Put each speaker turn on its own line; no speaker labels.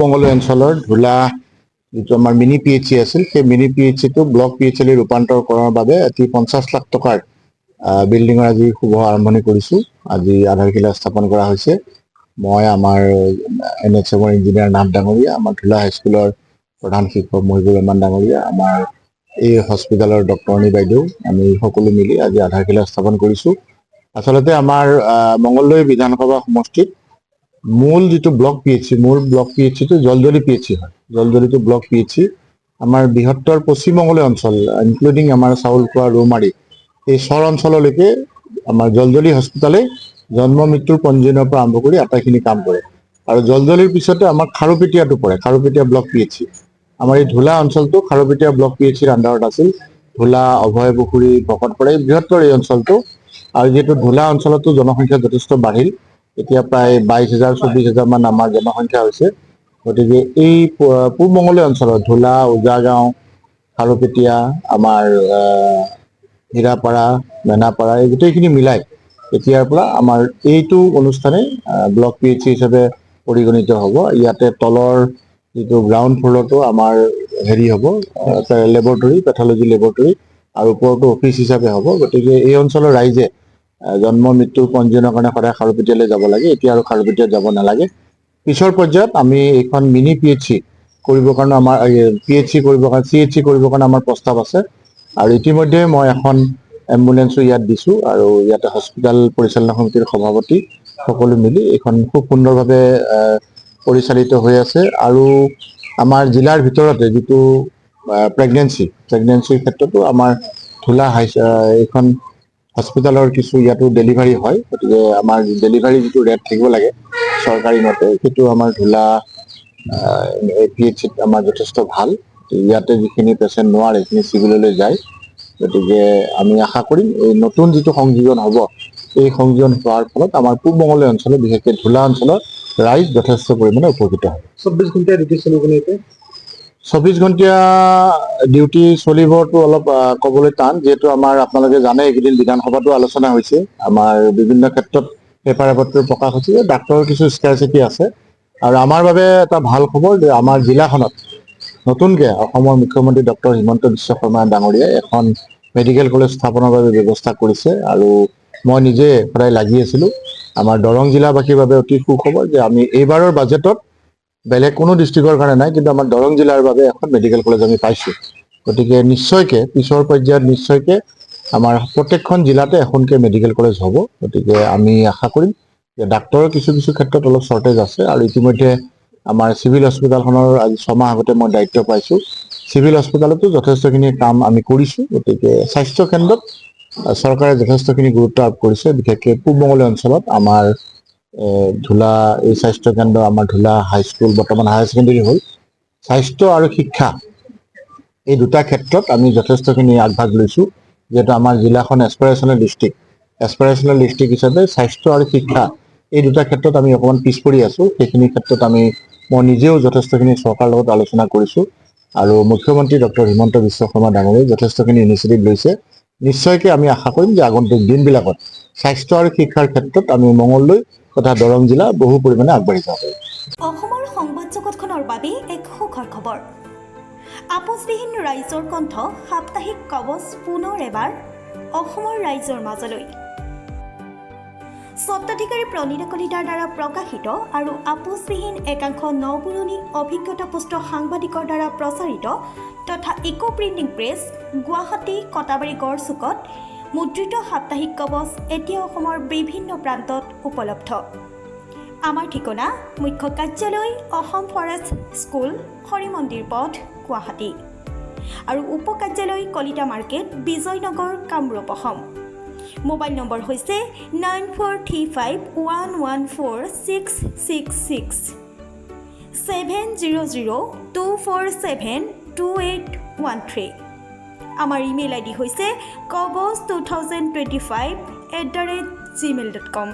মঙ্গলদৈ অঞ্চলৰ ধুলা যিটো আমাৰ মিনি PHC আছিল, সেই মিনি PHCটো ব্লক PHC লৈ ৰূপান্তৰ কৰাৰ বাবে অতি 50 লাখ টকাৰ বিল্ডিঙৰ আজি শুভ আৰম্ভণি কৰিছোঁ। আজি আধাৰশিলা স্থাপন কৰা হৈছে। মই আমাৰ NHMৰ ইঞ্জিনিয়াৰ নাথ ডাঙৰীয়া, আমাৰ ধুলা হাইস্কুলৰ প্ৰধান শিক্ষক মহিবুৰ ৰহমান ডাঙৰীয়া, আমাৰ এই হস্পিটেলৰ ডক্টৰণী বাইদেউ, আমি সকলো মিলি আজি আধাৰশিলা স্থাপন কৰিছোঁ। আচলতে আমাৰ মঙ্গলদৈ বিধানসভা সমষ্টিত মূল যিটো ব্লক PHCটো জলজলি PHC হয়। জলজলিটো ব্লক PHC আমাৰ বৃহত্তৰ পশ্চিম মঙ্গলদৈ অঞ্চল ইনক্লুডিং আমাৰ চাউলখোৱা, ৰৌমাৰী এই চৰ অঞ্চললৈকে আমাৰ জলজলি হস্পিটালে জন্ম মৃত্যুৰ পঞ্জীয়নৰ পৰা আৰম্ভ কৰি আটাইখিনি কাম কৰে। আৰু জলজলিৰ পিছতে আমাৰ খাৰুপেটীয়াটো পৰে, খাৰুপেটীয়া ব্লক PHC। আমাৰ এই ধুলা অঞ্চলটো খাৰুপেটীয়া ব্লক PHCৰ আণ্ডাৰত আছিল। ধুলা, অভয়পুখুৰী, ভকতপাৰা এই বৃহত্তৰ এই অঞ্চলটো। আৰু যিহেতু ধুলা অঞ্চলতো জনসংখ্যা যথেষ্ট বাঢ়িল, এতিয়া প্ৰায় 22,000-24,000 মান আমাৰ জনসংখ্যা হৈছে। গতিকে এই পূব মঙ্গলদৈ অঞ্চলত ধুলা, ওজাগাঁও, খাৰুপেটীয়া, আমাৰ হীৰাপাৰা, মেনাপাৰা এই গোটেইখিনি মিলাই এতিয়াৰ পৰা আমাৰ এইটো অনুষ্ঠানে ব্লক PHC হিচাপে পৰিগণিত হ'ব। ইয়াতে তলৰ যিটো গ্ৰাউণ্ড ফ্ল'ৰটো আমাৰ হ'ব লেবৰেটৰী, পেথলজি লেবৰেটৰী, আৰু ওপৰতো অফিচ হিচাপে হ'ব। গতিকে এই অঞ্চলৰ ৰাইজে জন্ম মৃত্যুৰ পঞ্জীয়নৰ কাৰণে সদায় খাৰুপেটীয়ালৈ যাব লাগে, এতিয়া আৰু খাৰুপেটীয়াত যাব নালাগে। পিছৰ পৰ্যায়ত আমি এইখন মিনি PHC কৰিবৰ কাৰণে আমাৰ CHC কৰিবৰ কাৰণে আমাৰ প্ৰস্তাৱ আছে। আৰু ইতিমধ্যে মই এখন এম্বুলেঞ্চো ইয়াত দিছোঁ, আৰু ইয়াতে হস্পিটেল পৰিচালনা সমিতিৰ সভাপতি সকলো মিলি এইখন খুব সুন্দৰভাৱে পৰিচালিত হৈ আছে। আৰু আমাৰ জিলাৰ ভিতৰতে যিটো প্ৰেগনেঞ্চিৰ ক্ষেত্ৰতো আমাৰ ধুলা এইখন হস্পিটেলৰ কিছু ইয়াতো ডেলিভাৰী হয়। গতিকে আমাৰ ডেলিভাৰী যিটো ৰেট থাকিব লাগে চৰকাৰী মতে, সেইটো আমাৰ ধুলা PHCত আমাৰ যথেষ্ট ভাল। ইয়াতে যিখিনি পেচেণ্ট নোৱাৰে সেইখিনি চিভিললৈ যায়। গতিকে আমি আশা কৰিম এই নতুন যিটো সংযোজন হ'ব, এই সংযোজন হোৱাৰ ফলত আমাৰ পূব মঙ্গলদৈ অঞ্চলত, বিশেষকৈ ধুলা অঞ্চলত ৰাইজ যথেষ্ট পৰিমাণে উপকৃত হয়।
24 ঘণ্টা ডিউটি চলিব এতিয়া?
24 ঘণ্টীয়া ডিউটি চলিবতো অলপ ক'বলৈ টান, যিহেতু আমাৰ আপোনালোকে জানে এইকেইদিন বিধানসভাতো আলোচনা হৈছে। আমাৰ বিভিন্ন ক্ষেত্ৰত পেপাৰ পত্ৰ প্ৰকাশ হৈছে যে ডাক্তৰৰ কিছু স্কেৰচিটি আছে। আৰু আমাৰ বাবে এটা ভাল খবৰ যে আমাৰ জিলাখনত নতুনকৈ অসমৰ মুখ্যমন্ত্ৰী ডক্টৰ হিমন্ত বিশ্ব শৰ্মা ডাঙৰীয়াই এখন মেডিকেল কলেজ স্থাপনৰ বাবে ব্যৱস্থা কৰিছে। আৰু মই নিজে সদায় লাগি আছিলোঁ। আমাৰ দৰং জিলাবাসীৰ বাবে অতি সুখবৰ যে আমি এইবাৰৰ বাজেটত বেলেগ কোনো ডিষ্ট্ৰিক্টৰ কাৰণে নাই, কিন্তু আমাৰ দৰং জিলাৰ বাবে এখন মেডিকেল কলেজ আমি পাইছোঁ। গতিকে নিশ্চয়কৈ পিছৰ পৰ্যায়ত নিশ্চয়কৈ আমাৰ প্ৰত্যেকখন জিলাতে এখনকৈ মেডিকেল কলেজ হ'ব। গতিকে আমি আশা কৰিম যে ডাক্তৰৰ কিছু ক্ষেত্ৰত অলপ শ্বৰ্টেজ আছে। আৰু ইতিমধ্যে আমাৰ চিভিল হস্পিটেলখনৰ আজি 6 মাহ আগতে মই দায়িত্ব পাইছোঁ। চিভিল হস্পিটেলতো যথেষ্টখিনি কাম আমি কৰিছোঁ। গতিকে স্বাস্থ্য কেন্দ্ৰত চৰকাৰে যথেষ্টখিনি গুৰুত্ব আৰোপ কৰিছে, বিশেষকৈ পূব মঙ্গলদৈ অঞ্চলত আমাৰ ধুলা এই স্বাস্থ্য কেন্দ্ৰ, আমাৰ ধুলা হাইস্কুল, বৰ্তমান হায়াৰ ছেকেণ্ডেৰী হ'ল। স্বাস্থ্য আৰু শিক্ষা এই দুটা ক্ষেত্ৰত আমি যথেষ্টখিনি আগভাগ লৈছোঁ, যিহেতু আমাৰ জিলাখন এছপাৰেশ্যনেল ডিষ্ট্ৰিক্ট হিচাপে স্বাস্থ্য আৰু শিক্ষা এই দুটা ক্ষেত্ৰত আমি অকণমান পিছ পৰি আছোঁ। সেইখিনি ক্ষেত্ৰত মই নিজেও যথেষ্টখিনি চৰকাৰৰ লগত আলোচনা কৰিছোঁ। আৰু মুখ্যমন্ত্ৰী ডক্টৰ হিমন্ত বিশ্ব শৰ্মা ডাঙৰীয়াই যথেষ্টখিনি ইনিচিয়েটিভ লৈছে। নিশ্চয়কৈ আমি আশা কৰিম যে আগন্তুক দিনবিলাকত স্বাস্থ্য আৰু শিক্ষাৰ ক্ষেত্ৰত আমি মঙ্গলদৈ তথা দৰং জিলা বহু পৰিমাণে আগবাঢ়ি যাব পাৰিম।
অসমৰ সংবাদ জগতখনৰ বাবে এক সুখৰ খবৰ। আপোচবিহীন ৰাইজৰ কণ্ঠ সাপ্তাহিক কবচ পুনৰ এবাৰ অসমৰ ৰাইজৰ মাজলৈ। স্বত্বাধিকাৰী প্ৰণীতা কলিতাৰ দ্বাৰা প্ৰকাশিত আৰু আপোচবিহীন একাংশ নপুৰণি অভিজ্ঞতাপুষ্ট সাংবাদিকৰ দ্বাৰা প্ৰচাৰিত তথা eco printing press, Guwahati Katabari গড়চুকত মুদ্ৰিত সাপ্তাহিক কবচ এতিয়া অসমৰ বিভিন্ন প্ৰান্তত উপলব্ধ। আমাৰ ঠিকনা মুখ্য কাৰ্যালয় অসম ফৰেষ্ট স্কুল, হৰি মন্দিৰ পথ, গুৱাহাটী, আৰু উপ কাৰ্যালয় Kalita market, Bijaynagar, Kamrup, Assam. Mobile number হৈছে 9435114666 70024728113। আমাৰ ইমেইল ID হৈছে kobos2025@gmail.com।